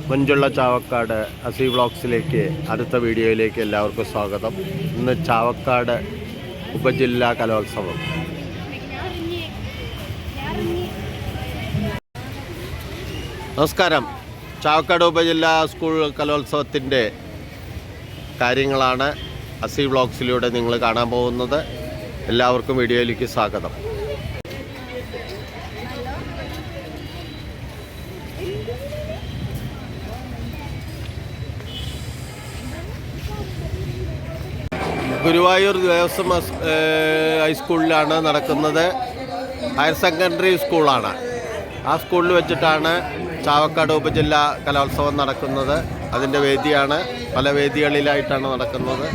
മഞ്ചുള്ള ചാവക്കാട് അസി വ്ളോഗ്സിലേക്ക് അടുത്ത വീഡിയോയിലേക്ക് എല്ലാവർക്കും സ്വാഗതം. ഇന്ന് ചാവക്കാട് ഉപജില്ലാ കലോത്സവം. നമസ്കാരം. ചാവക്കാട് ഉപജില്ലാ സ്കൂൾ കലോത്സവത്തിൻ്റെ കാര്യങ്ങളാണ് അസി വ്ളോഗ്സിലൂടെ നിങ്ങൾ കാണാൻ പോകുന്നത്. എല്ലാവർക്കും വീഡിയോയിലേക്ക് സ്വാഗതം. ഗുരുവായൂർ ദേവസ്വം ഹൈസ്കൂളിലാണ് നടക്കുന്നത്. ഹയർ സെക്കൻഡറി സ്കൂളാണ്. ആ സ്കൂളിൽ വെച്ചിട്ടാണ് ചാവക്കാട് ഉപജില്ലാ കലോത്സവം നടക്കുന്നത്. അതിൻ്റെ വേദിയാണ്, പല വേദികളിലായിട്ടാണ് നടക്കുന്നത്.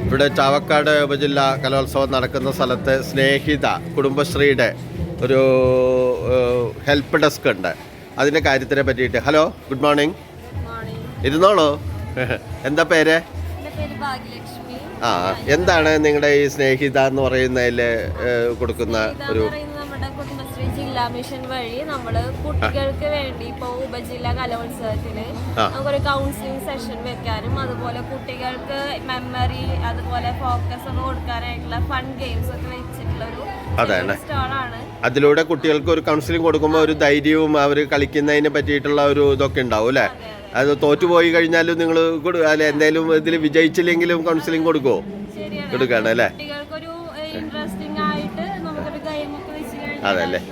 ഇവിടെ ചാവക്കാട് ഉപജില്ലാ കലോത്സവം നടക്കുന്ന സ്ഥലത്ത് സ്നേഹിത കുടുംബശ്രീയുടെ ഒരു ഹെൽപ്പ് ഡെസ്ക് ഉണ്ട്. അതിൻ്റെ കാര്യത്തിനെ പറ്റിയിട്ട്. Hello, good morning. ഇരുന്നോളൂ. എന്താ പേര്? ആ, എന്താണ് നിങ്ങളുടെ ഈ സ്നേഹിത എന്ന് പറയുന്നതിൽ കൊടുക്കുന്ന ഒരു ജില്ലാ മിഷൻ വഴി നമ്മള് കുട്ടികൾക്ക് വേണ്ടി ഇപ്പോൾ ഉപജില്ലാ കലോത്സവത്തിന് നമുക്കൊരു കൗൺസിലിംഗ് സെഷൻ വെക്കാനും അതുപോലെ കുട്ടികൾക്ക് മെമ്മറി അതുപോലെ ഫോക്കസ് ഒക്കെ കൊടുക്കാനായിട്ടുള്ള ഫൺ ഗെയിംസ് ഒക്കെ വെച്ചിട്ടുള്ള ഒരു സ്റ്റാളാണ്. അതിലൂടെ കുട്ടികൾക്ക് ഒരു കൗൺസിലിംഗ് കൊടുക്കുമ്പോൾ ഒരു ധൈര്യവും അവർ കളിക്കുന്നതിനെ പറ്റിയിട്ടുള്ള ഒരു ഇതൊക്കെ ഉണ്ടാവും അല്ലേ? അത് തോറ്റുപോയി കഴിഞ്ഞാലും നിങ്ങൾ എന്തായാലും ഇതിൽ വിജയിച്ചില്ലെങ്കിലും കൗൺസിലിംഗ് കൊടുക്കുമോ? കൊടുക്കാണ് അല്ലേ? കുട്ടികൾക്കൊരു ഇൻട്രസ്റ്റിംഗ് ആയിട്ട് നമുക്കൊരു ഗെയിം ഒക്കെ വെച്ച് കഴിഞ്ഞാൽ അതല്ലേ,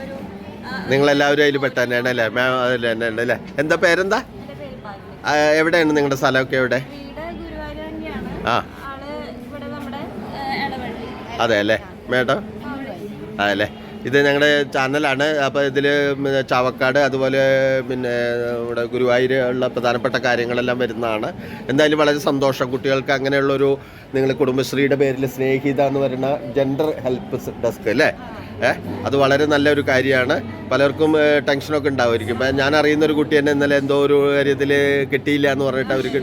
നിങ്ങളെല്ലാവരും അതിൽ പെട്ടാനാണ് അല്ലേ? മാം അതിൽ തന്നെ ഉണ്ട് അല്ലേ? എന്താ പേരെന്താ? എവിടെയാണ് നിങ്ങളുടെ സ്ഥലമൊക്കെ? എവിടെ? ആ, അതെ അല്ലേ മേഡം? അതല്ലേ, ഇത് ഞങ്ങളുടെ ചാനലാണ്. അപ്പോൾ ഇതിൽ ചാവക്കാട് അതുപോലെ പിന്നെ ഇവിടെ ഗുരുവായൂർ ഉള്ള പ്രധാനപ്പെട്ട കാര്യങ്ങളെല്ലാം വരുന്നതാണ്. എന്തായാലും വളരെ സന്തോഷം. കുട്ടികൾക്ക് അങ്ങനെയുള്ളൊരു നിങ്ങൾ കുടുംബശ്രീയുടെ പേരിൽ സ്നേഹിത എന്ന് പറയുന്ന ജെൻഡർ ഹെൽപ്പ് ഡെസ്ക് അല്ലേ? അത് വളരെ നല്ലൊരു കാര്യമാണ്. പലർക്കും ടെൻഷനൊക്കെ ഉണ്ടാവുമായിരിക്കും. ഇപ്പം ഞാൻ അറിയുന്നൊരു കുട്ടി തന്നെ ഇന്നലെ എന്തോ ഒരു കാര്യത്തിൽ കിട്ടിയില്ല എന്ന് പറഞ്ഞിട്ട് അവർക്ക്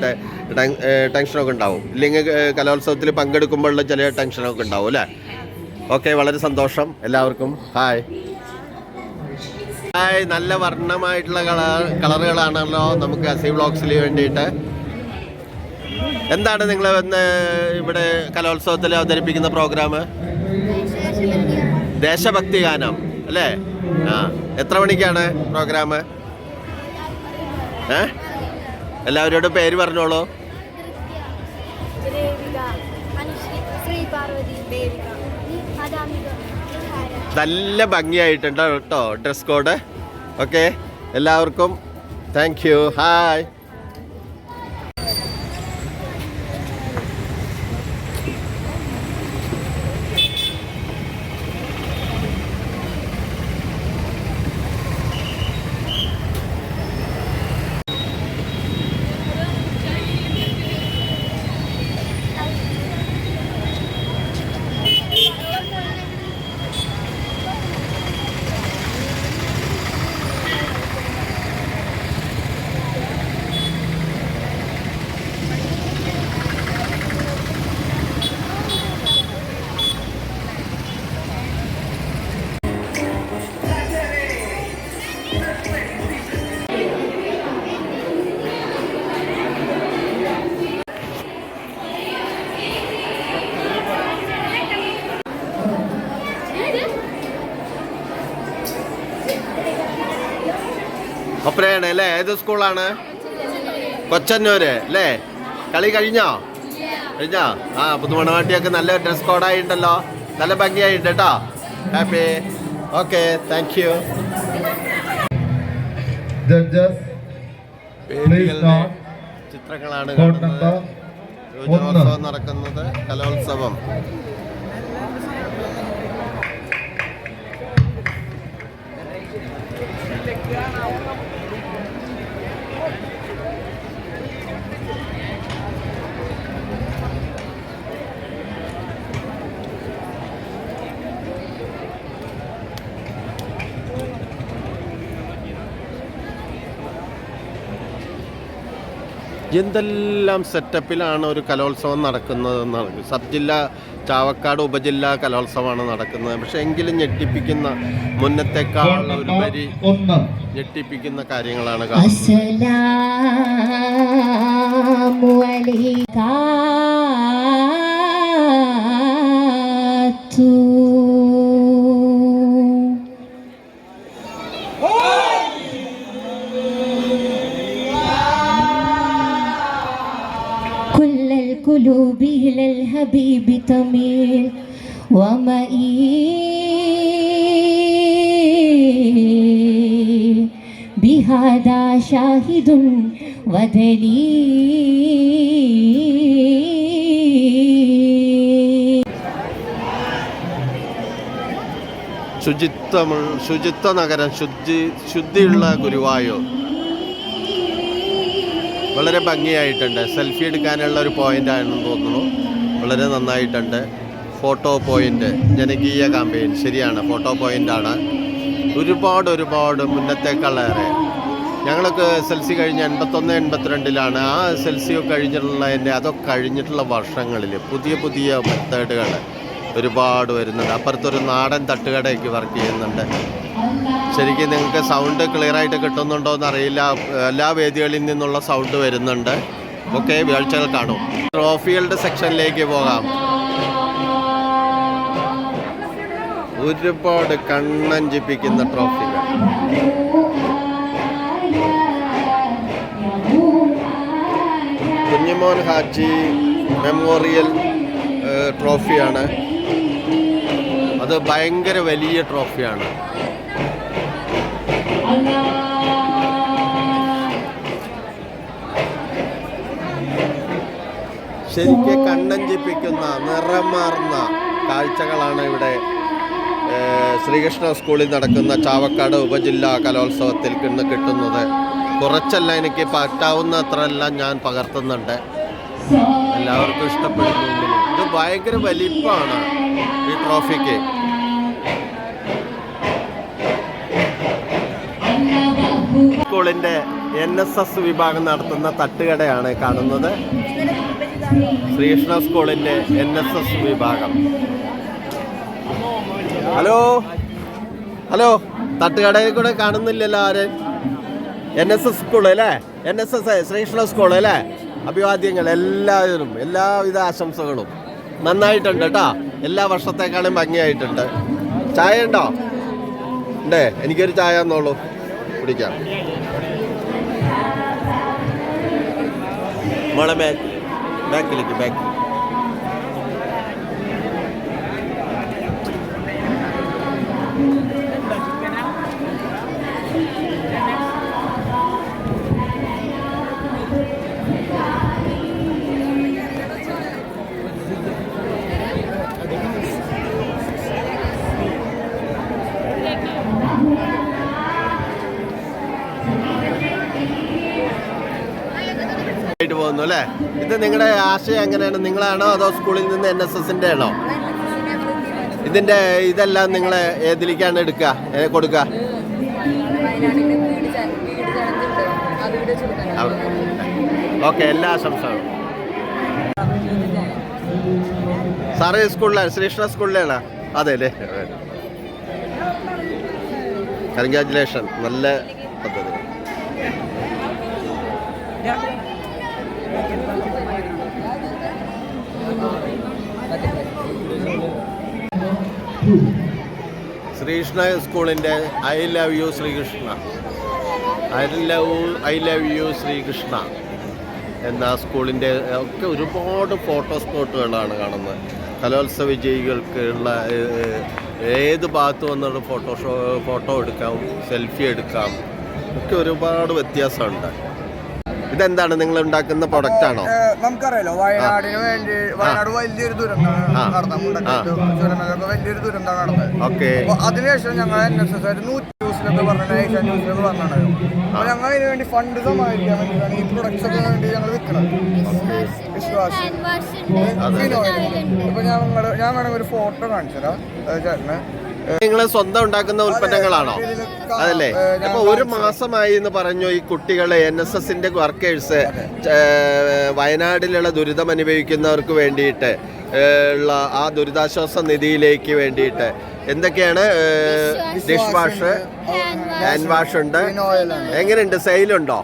ടെൻഷനൊക്കെ ഉണ്ടാവും. ഇല്ലെങ്കിൽ കലോത്സവത്തിൽ പങ്കെടുക്കുമ്പോഴുള്ള ചില ടെൻഷനൊക്കെ ഉണ്ടാവും അല്ലേ? ഓക്കെ, വളരെ സന്തോഷം എല്ലാവർക്കും. ഹായ്. നല്ല വർണ്ണമായിട്ടുള്ള കളറുകളാണല്ലോ നമുക്ക് അസി വ്ളോഗ്സിന് വേണ്ടിയിട്ട്. എന്താണ് നിങ്ങൾ ഇന്ന് ഇവിടെ കലോത്സവത്തിൽ അവതരിപ്പിക്കുന്ന പ്രോഗ്രാം? ദേശഭക്തി ഗാനം അല്ലേ? ആ, എത്ര മണിക്കാണ് പ്രോഗ്രാം? എല്ലാവരോടും പേര് പറഞ്ഞോളൂ. നല്ല ഭംഗിയായിട്ടുണ്ട് കേട്ടോ ഡ്രസ് കോഡ്. ഓക്കെ, എല്ലാവർക്കും താങ്ക് യു. ഹായ്. ഒപ്പരയാണ് അല്ലേ? ഏത് സ്കൂളാണ്? കൊച്ചന്നൂര് അല്ലേ? കളി കഴിഞ്ഞോ? ആ, പുതുമണവാട്ടിയൊക്കെ നല്ല ഡ്രസ് കോഡായിട്ടുണ്ടല്ലോ. നല്ല ഭംഗിയായിട്ട് കേട്ടോ. ഹാപ്പി. Okay, thank you. ചിത്രങ്ങളാണ് കാണുന്നത്. യുവജനോത്സവം നടക്കുന്നത്, കലോത്സവം. എന്തെല്ലാം സെറ്റപ്പിലാണ് ഒരു കലോത്സവം നടക്കുന്നതെന്നാണ്. സബ് ജില്ല ചാവക്കാട് ഉപജില്ലാ കലോത്സവമാണ് നടക്കുന്നത്. പക്ഷെ എങ്കിലും ഞെട്ടിപ്പിക്കുന്ന, മുന്നത്തെക്കാൾ ഒരുപരി ഞെട്ടിപ്പിക്കുന്ന കാര്യങ്ങളാണ് കാണുന്നത്. അസ്സലാമു അലൈക്കും. كل القلوب إلى الحبيب تميل ومئيل بهذا شاهد ودليل. ശുചിത്വ നഗരം, ശുദ്ധിയുള്ള ഗുരുവായൂർ വളരെ ഭംഗിയായിട്ടുണ്ട്. സെൽഫി എടുക്കാനുള്ള ഒരു പോയിന്റ് ആണെന്ന് തോന്നുന്നു. വളരെ നന്നായിട്ടുണ്ട്. ഫോട്ടോ പോയിന്റ്, ജനകീയ ക്യാമ്പയിൻ, ശരിയാണ്, ഫോട്ടോ പോയിന്റാണ്. ഒരുപാട് മുന്നത്തേക്കാളേറെ. ഞങ്ങളൊക്കെ SLC കഴിഞ്ഞ് 81, 82-ലാണ്. ആ SLC കഴിഞ്ഞിട്ടുള്ളതിൻ്റെ, അതൊക്കെ കഴിഞ്ഞിട്ടുള്ള വർഷങ്ങളിൽ പുതിയ മെത്തേഡുകൾ ഒരുപാട് വരുന്നുണ്ട്. അപ്പുറത്തൊരു നാടൻ തട്ടുകടയ്ക്ക് വർക്ക് ചെയ്യുന്നുണ്ട്. ശരിക്കും നിങ്ങൾക്ക് സൗണ്ട് ക്ലിയറായിട്ട് കിട്ടുന്നുണ്ടോ എന്നറിയില്ല. എല്ലാ വേദികളിൽ നിന്നുള്ള സൗണ്ട് വരുന്നുണ്ട്. ഓക്കെ, വീഴ്ചകൾ കാണും. ട്രോഫികളുടെ സെക്ഷനിലേക്ക് പോകാം. ഒരുപാട് കണ്ണഞ്ചിപ്പിക്കുന്ന ട്രോഫികൾ. കുഞ്ഞിമോൻ ഹാജി മെമ്മോറിയൽ ട്രോഫിയാണ്. അത് ഭയങ്കര വലിയ ട്രോഫിയാണ്. ശരിക്കും കണ്ണഞ്ചിപ്പിക്കുന്ന, നിറമാർന്ന കാഴ്ചകളാണ് ഇവിടെ ശ്രീകൃഷ്ണ സ്കൂളിൽ നടക്കുന്ന ചാവക്കാട് ഉപജില്ലാ കലോത്സവത്തിൽ ഇന്ന് കിട്ടുന്നത്. കുറച്ചല്ല, എനിക്ക് പറ്റാവുന്ന അത്രയെല്ലാം ഞാൻ പകർത്തുന്നുണ്ട്. എല്ലാവർക്കും ഇഷ്ടപ്പെടുന്നു. ഇത് ഭയങ്കര വലിപ്പമാണ് ഈ ട്രോഫിക്ക്. സ്കൂളിൻ്റെ NSS വിഭാഗം നടത്തുന്ന തട്ടുകടയാണ് കാണുന്നത്. ശ്രീകൃഷ്ണ സ്കൂളിൻ്റെ NSS വിഭാഗം. ഹലോ, തട്ടുകടയിൽ കൂടെ കാണുന്നില്ലല്ലോ ആരും. NSS സ്കൂൾ അല്ലേ? NSS ശ്രീകൃഷ്ണ സ്കൂൾ അല്ലേ? അഭിവാദ്യങ്ങൾ എല്ലാവരും, എല്ലാവിധ ആശംസകളും. നന്നായിട്ടുണ്ട് കേട്ടോ, എല്ലാ വർഷത്തേക്കാളും ഭംഗിയായിട്ടുണ്ട്. ചായ ഉണ്ടോ? ഉണ്ടേ, എനിക്കൊരു ചായ എന്നോളൂ, കുടിക്കാം. മോളെ ബാക്കിലേക്ക് ബാക്ക്. പോകുന്നു അല്ലേ? ഇത് നിങ്ങളുടെ ആശയം എങ്ങനെയാണ്? നിങ്ങളാണോ അതോ സ്കൂളിൽ നിന്ന് NSSന്റെ ആണോ? ഇതിന്റെ ഇതെല്ലാം നിങ്ങൾ ഏതിലേക്കാണ് കൊടുക്കുക? ഓക്കെ, എല്ലാ ആശംസകളും. സാറ് സ്കൂളിലാണ്, ശ്രീകൃഷ്ണ സ്കൂളിലാണ്? അതെ അല്ലേ? കൺഗ്രാജുലേഷൻ, നല്ല പദ്ധതി. ശ്രീകൃഷ്ണ സ്കൂളിൻ്റെ ഐ ലവ് യു ശ്രീകൃഷ്ണ എന്ന സ്കൂളിൻ്റെ ഒക്കെ ഒരുപാട് ഫോട്ടോ സ്പോട്ടുകളാണ് കാണുന്നത്. കലോത്സവ വിജയികൾക്കുള്ള ഏത് ഭാഗത്ത് വന്നുള്ള ഫോട്ടോ എടുക്കാം, സെൽഫി എടുക്കാം, ഒക്കെ ഒരുപാട് വ്യത്യാസമുണ്ട്. ഇതെന്താണ് നിങ്ങൾ ഉണ്ടാക്കുന്ന പ്രൊഡക്റ്റ് ആണോ? നമുക്കറിയാലോ, വയനാടിന് വേണ്ടി വയനാട് വലിയൊരു ദുരന്തമാണ് നടന്നത്. വലിയൊരു ദുരന്തമാണ് നടന്നത്. അപ്പൊ അതിനുശേഷം ഞങ്ങൾ NSS 100 ന്യൂസിലൊക്കെ പറഞ്ഞ ഏഷ്യ ന്യൂസിലൊക്കെ പറഞ്ഞിട്ടുണ്ടായിരുന്നു. അപ്പൊ ഞങ്ങൾ അതിന് വേണ്ടി ഫണ്ട് സമാഹരിക്കാൻ വേണ്ടിയിട്ടാണ് ഈ പ്രൊഡക്ട്സ് ഒക്കെ വേണ്ടി ഞങ്ങൾ വിൽക്കുന്നത്. വിശ്വാസം ഇപ്പൊ ഞാൻ വേണമെങ്കിൽ ഒരു ഫോട്ടോ കാണിച്ചു തരാം ചേട്ടന്. നിങ്ങൾ സ്വന്തം ഉണ്ടാക്കുന്ന ഉൽപ്പന്നങ്ങളാണോ? അതല്ലേ. അപ്പൊ ഒരു മാസമായി എന്ന് പറഞ്ഞു ഈ കുട്ടികളെ NSSന്റെ വർക്കേഴ്സ് വയനാട്ടിലുള്ള ദുരിതം അനുഭവിക്കുന്നവർക്ക് വേണ്ടിയിട്ട് ഉള്ള ആ ദുരിതാശ്വാസ നിധിയിലേക്ക് വേണ്ടിയിട്ട് എന്തൊക്കെയാണ്? ഡിഷ് വാഷ്, ഹാൻഡ് വാഷ് ഉണ്ട്. എങ്ങനെയുണ്ട്? സെയിലുണ്ടോ?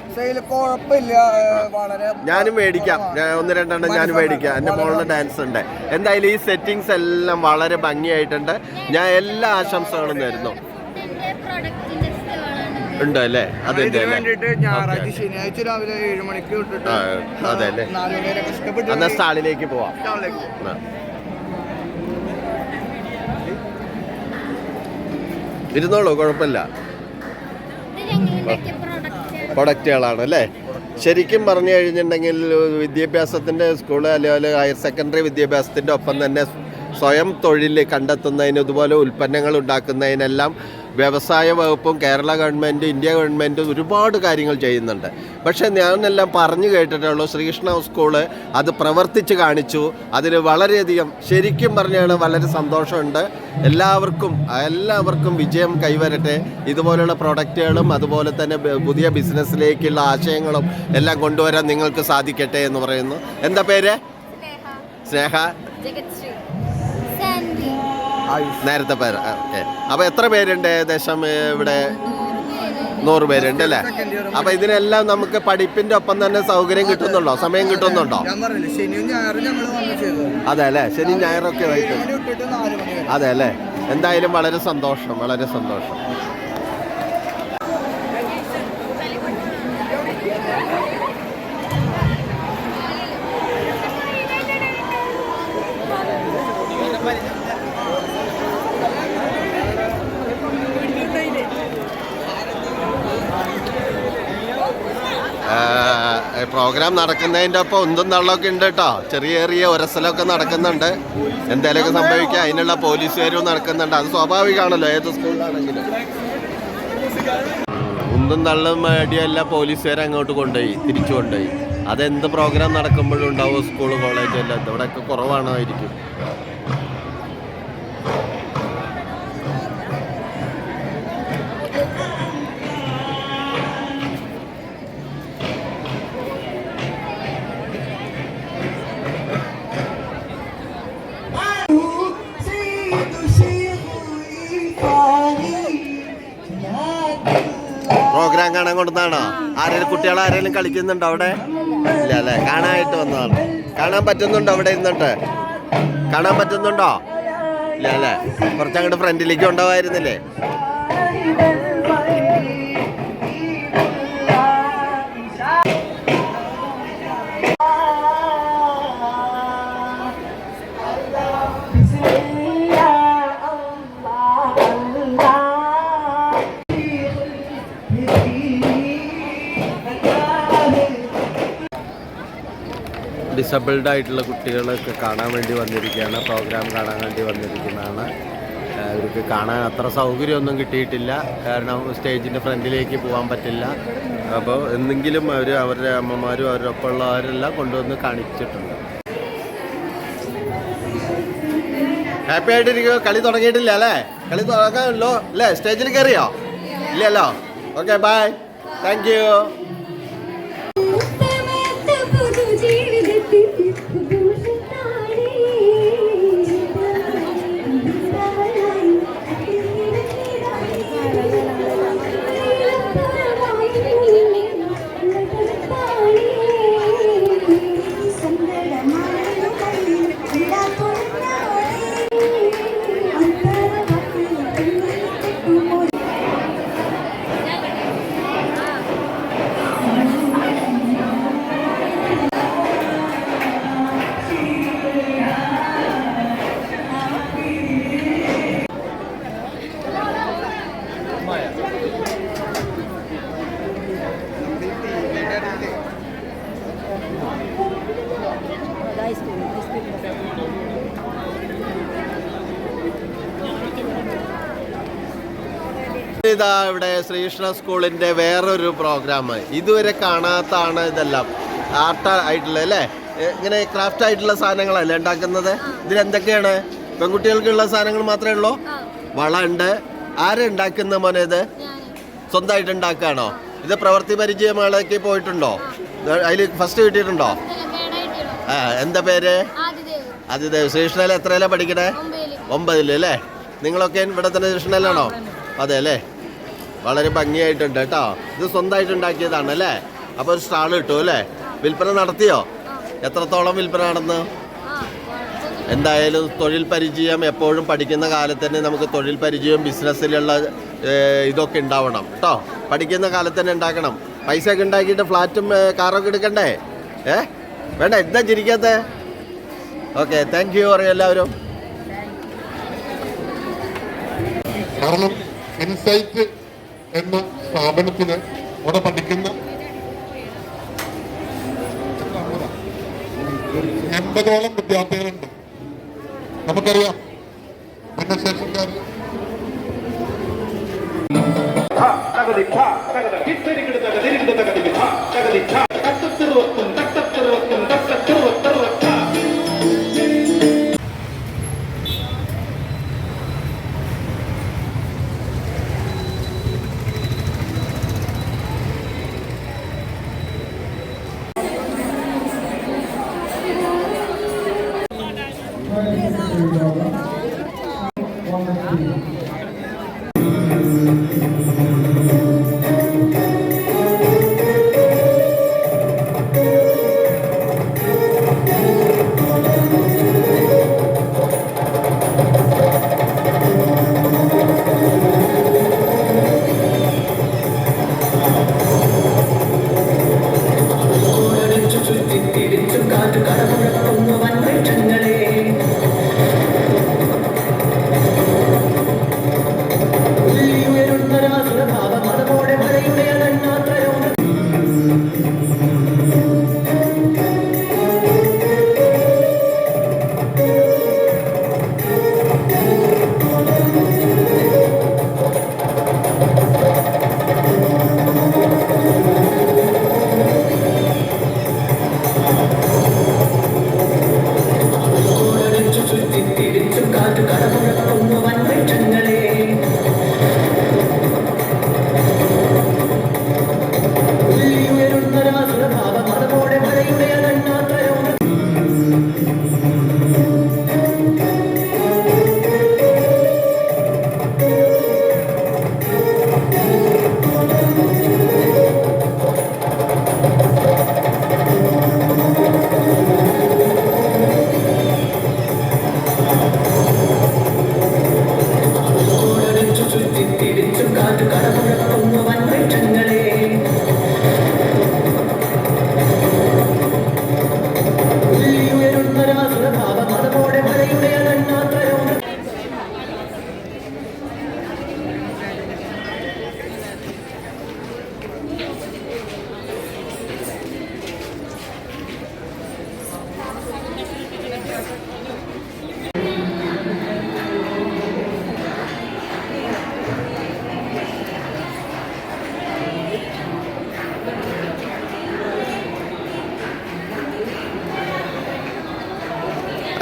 ഞാനും മേടിക്കാം, 1-2 ഞാനും മേടിക്കാം. എൻ്റെ മോളുടെ ഡാൻസ് ഉണ്ട്. എന്തായാലും ഈ സെറ്റിങ്സ് എല്ലാം വളരെ ഭംഗിയായിട്ടുണ്ട്. ഞാൻ എല്ലാ ആശംസകളും നേരുന്നു. ഉണ്ട് അല്ലേ? അതിന്റെ ശനിയാഴ്ച രാവിലെ 7 മണിക്ക് വിട്ടിട്ട് അതെ അല്ലേ? എന്നാ സ്റ്റാളിലേക്ക് പോവാം. ഇരുന്നോളൂ, കുഴപ്പമില്ല. പ്രൊഡക്റ്റുകളാണ് അല്ലേ? ശരിക്കും പറഞ്ഞു കഴിഞ്ഞിട്ടുണ്ടെങ്കിൽ വിദ്യാഭ്യാസത്തിൻ്റെ സ്കൂള് അല്ലെങ്കിൽ ഹയർ സെക്കൻഡറി വിദ്യാഭ്യാസത്തിൻ്റെ ഒപ്പം തന്നെ സ്വയം തൊഴിൽ കണ്ടെത്തുന്നതിന് ഇതുപോലെ ഉൽപ്പന്നങ്ങൾ ഉണ്ടാക്കുന്നതിനെല്ലാം വ്യവസായ വകുപ്പും കേരള ഗവൺമെൻറ്, ഇന്ത്യ ഗവൺമെൻറ് ഒരുപാട് കാര്യങ്ങൾ ചെയ്യുന്നുണ്ട്. പക്ഷേ ഞാനെല്ലാം പറഞ്ഞു കേട്ടിട്ടുള്ളൂ. ശ്രീകൃഷ്ണ സ്കൂള് അത് പ്രവർത്തിച്ച് കാണിച്ചു. അതിൽ വളരെയധികം ശരിക്കും പറഞ്ഞാൽ വളരെ സന്തോഷമുണ്ട്. എല്ലാവർക്കും വിജയം കൈവരട്ടെ. ഇതുപോലുള്ള പ്രൊഡക്റ്റുകളും അതുപോലെ തന്നെ പുതിയ ബിസിനസ്സിലേക്കുള്ള ആശയങ്ങളും എല്ലാം കൊണ്ടുവരാൻ നിങ്ങൾക്ക് സാധിക്കട്ടെ എന്ന് പറയുന്നു. എന്താ പേര്? സ്നേഹ. നേരത്തെ പേര്. ഓക്കെ. അപ്പോൾ എത്ര പേരുണ്ട് ഏകദേശം ഇവിടെ? 100 പേരുണ്ട് അല്ലേ? അപ്പോൾ ഇതിനെല്ലാം നമുക്ക് പഠിപ്പിൻ്റെ ഒപ്പം തന്നെ സൗകര്യം കിട്ടുന്നുണ്ടോ? സമയം കിട്ടുന്നുണ്ടോ? അതെ അല്ലേ? ശനി ഞായറൊക്കെ ആയിട്ട്. അതെ അല്ലേ? എന്തായാലും വളരെ സന്തോഷം, വളരെ സന്തോഷം. പ്രോഗ്രാം നടക്കുന്നതിൻ്റെ ഒപ്പം ഉന്തും തള്ളൊക്കെ ഉണ്ട് കേട്ടോ. ചെറിയ ഉരസലൊക്കെ നടക്കുന്നുണ്ട്. എന്തെങ്കിലുമൊക്കെ സംഭവിക്കുക, അതിനുള്ള പോലീസുകാരും നടക്കുന്നുണ്ട്. അത് സ്വാഭാവികമാണല്ലോ ഏത് സ്കൂളിലാണെങ്കിലും. ഉന്തും തള്ളും മേടിയല്ല പോലീസുകാരെ അങ്ങോട്ട് കൊണ്ടുപോയി, തിരിച്ചു കൊണ്ടുപോയി. അതെന്ത് പ്രോഗ്രാം നടക്കുമ്പോഴും ഉണ്ടാവും. സ്കൂൾ കോളേജ് എല്ലാം ഇവിടെയൊക്കെ കുറവാണായിരിക്കും. പ്രോഗ്രാം കാണാൻ കൊണ്ടുവന്നാണോ? ആരെങ്കിലും കുട്ടികൾ ആരെങ്കിലും കളിക്കുന്നുണ്ടോ അവിടെ? ഇല്ല അല്ലേ? കാണാനായിട്ട് വന്നതാണ്. കാണാൻ പറ്റുന്നുണ്ടോ അവിടെ ഇരുന്നിട്ട്? കാണാൻ പറ്റുന്നുണ്ടോ? ഇല്ല അല്ലേ? കുറച്ചങ്ങോട്ട് ഫ്രണ്ടിലേക്ക് കൊണ്ടുപോകായിരുന്നില്ലേ? ഡിസബിൾഡ് ആയിട്ടുള്ള കുട്ടികളൊക്കെ കാണാൻ വേണ്ടി വന്നിരിക്കുകയാണ്. പ്രോഗ്രാം കാണാൻ വേണ്ടി വന്നിരിക്കുന്നതാണ്. അവർക്ക് കാണാൻ അത്ര സൗകര്യമൊന്നും കിട്ടിയിട്ടില്ല. കാരണം സ്റ്റേജിൻ്റെ ഫ്രണ്ടിലേക്ക് പോകാൻ പറ്റില്ല. അപ്പോൾ എന്തെങ്കിലും അവരുടെ അമ്മമാരും അവരുടെ ഒപ്പമുള്ളവരെല്ലാം കൊണ്ടുവന്ന് കാണിച്ചിട്ടുണ്ട്. ഹാപ്പി ആയിട്ടിരിക്കുമോ? കളി തുടങ്ങിയിട്ടില്ല അല്ലേ? കളി തുടങ്ങാമല്ലോ അല്ലേ? സ്റ്റേജിൽ കയറിയോ? ഇല്ലല്ലോ. Okay, bye. Thank you. ഇതാ ഇവിടെ ശ്രീകൃഷ്ണ സ്കൂളിൻ്റെ വേറൊരു പ്രോഗ്രാം ഇതുവരെ കാണാത്താണ്. ഇതെല്ലാം ആർട്ട് ആയിട്ടുള്ള അല്ലേ? ഇങ്ങനെ ക്രാഫ്റ്റ് ആയിട്ടുള്ള സാധനങ്ങളല്ലേ ഉണ്ടാക്കുന്നത്? ഇതിലെന്തൊക്കെയാണ്? പെൺകുട്ടികൾക്കുള്ള സാധനങ്ങൾ മാത്രമേ ഉള്ളൂ? വള ഉണ്ട്. ആരാ ഉണ്ടാക്കുന്ന മോനെ ഇത്? സ്വന്തമായിട്ട് ഉണ്ടാക്കുകയാണോ? ഇത് പ്രവൃത്തി പരിചയമേളയ്ക്ക് പോയിട്ടുണ്ടോ? അതിൽ ഫസ്റ്റ് കിട്ടിയിട്ടുണ്ടോ? എന്താ പേര്? ആദിദേവ്. ശ്രീകൃഷ്ണയിൽ എത്രയിലാണ് പഠിക്കണേ? 9 അല്ലേ? നിങ്ങളൊക്കെ ഇവിടെ തന്നെ ശ്രീകൃഷ്ണയിലാണോ? അതെ അല്ലേ? വളരെ ഭംഗിയായിട്ടുണ്ട് കേട്ടോ. ഇത് സ്വന്തമായിട്ട് ഉണ്ടാക്കിയതാണ് അല്ലേ? അപ്പോൾ ഒരു സ്റ്റാൾ കിട്ടും അല്ലേ? വിൽപ്പന നടത്തിയോ? എത്രത്തോളം വിൽപ്പന നടന്നു? എന്തായാലും തൊഴിൽ പരിചയം എപ്പോഴും പഠിക്കുന്ന കാലത്ത് തന്നെ നമുക്ക് തൊഴിൽ പരിചയം ബിസിനസ്സിലുള്ള ഇതൊക്കെ ഉണ്ടാവണം കേട്ടോ. പഠിക്കുന്ന കാലത്ത് തന്നെ ഉണ്ടാക്കണം. പൈസ ഒക്കെ ഉണ്ടാക്കിയിട്ട് ഫ്ലാറ്റും കാറൊക്കെ എടുക്കണ്ടേ? വേണ്ട, എന്താ ചിരിക്കാത്ത? ഓക്കെ, താങ്ക് യു പറയും എല്ലാവരും. കാരണം ഇൻസൈറ്റ് എന്ന സ്ഥാപനത്തിന് ഇവിടെ പഠിക്കുന്ന 80ഓളം വിദ്യാർത്ഥികളുണ്ട്. നമുക്കറിയാം ഭിന്നശേഷിക്കാർ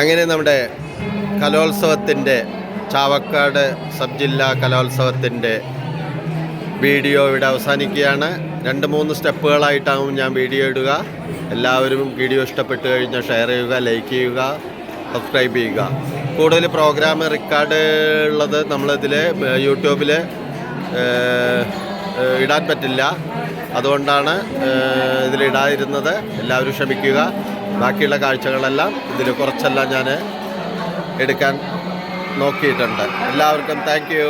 അങ്ങനെ നമ്മുടെ കലോത്സവത്തിൻ്റെ ചാവക്കാട് സബ് ജില്ലാ കലോത്സവത്തിൻ്റെ വീഡിയോ ഇവിടെ അവസാനിക്കുകയാണ്. 2-3 സ്റ്റെപ്പുകളായിട്ടാവും ഞാൻ വീഡിയോ ഇടുക. എല്ലാവരും വീഡിയോ ഇഷ്ടപ്പെട്ട് കഴിഞ്ഞാൽ ഷെയർ ചെയ്യുക, ലൈക്ക് ചെയ്യുക, സബ്സ്ക്രൈബ് ചെയ്യുക. കൂടുതൽ പ്രോഗ്രാം റെക്കോർഡ് ഉള്ളത് നമ്മളിതിൽ യൂട്യൂബിൽ ഇടാൻ പറ്റില്ല. അതുകൊണ്ടാണ് ഇതിലിടാതിരുന്നത്. എല്ലാവരും ക്ഷമിക്കുക. ബാക്കിയുള്ള കാഴ്ചകളെല്ലാം ഇതിൽ കുറച്ചെല്ലാം ഞാൻ എടുക്കാൻ നോക്കിയിട്ടുണ്ട്. എല്ലാവർക്കും താങ്ക് യു.